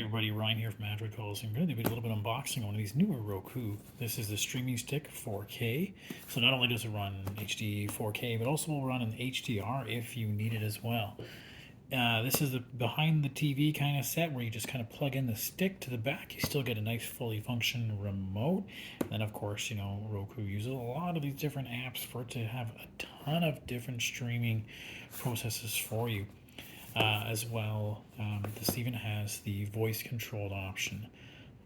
Hey everybody, Ryan here from Android Calls. I'm going to do a little bit of unboxing on one of these newer Roku. This is the streaming stick 4K. So not only does it run HD 4K, but also will run in HDR if you need it as well. This is the behind the TV kind of set where you just kind of plug in the stick to the back. You still get a nice fully functioning remote. And then of course, Roku uses a lot of these different apps for it to have a ton of different streaming processes for you. As well, this even has the voice controlled option.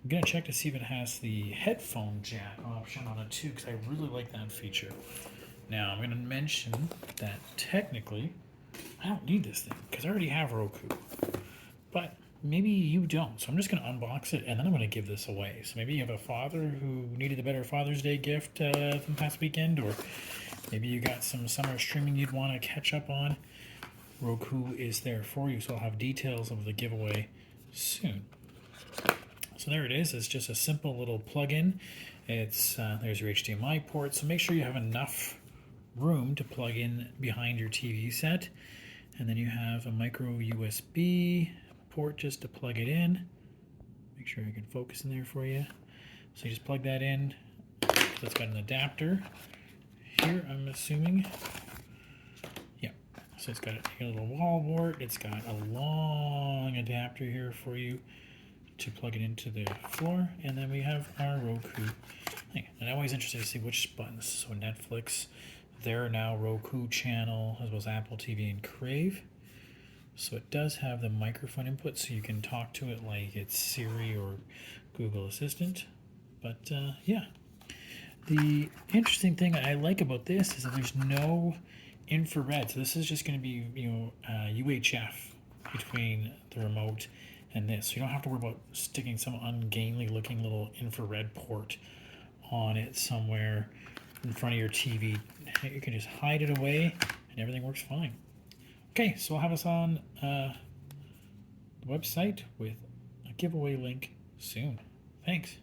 I'm going to check to see if it has the headphone jack option on it too, because I really like that feature. Now, I'm going to mention that technically, I don't need this thing, because I already have Roku. But maybe you don't, so I'm just going to unbox it, and then I'm going to give this away. So maybe you have a father who needed a better Father's Day gift from past weekend, or maybe you got some summer streaming you'd want to catch up on. Roku is there for you, so I'll have details of the giveaway soon. So there it is. It's just a simple little plug-in. It's there's your HDMI port, so make sure you have enough room to plug in behind your TV set. And then you have a micro USB port just to plug it in. Make sure I can focus in there for you. So you just plug that in. So it's got an adapter here, I'm assuming. So it's got a little wall wart. It's got a long adapter here for you to plug it into the floor. And then we have our Roku thing. And I'm always interested to see which buttons. So Netflix, there now Roku channel, as well as Apple TV and Crave. So it does have the microphone input, so you can talk to it like it's Siri or Google Assistant. But yeah, the interesting thing I like about this is that there's no infrared, so this is just going to be UHF between the remote and this, so you don't have to worry about sticking some ungainly looking little infrared port on it somewhere in front of your TV. You can just hide it away and everything works fine. Okay, so I'll have us on the website with a giveaway link soon. Thanks.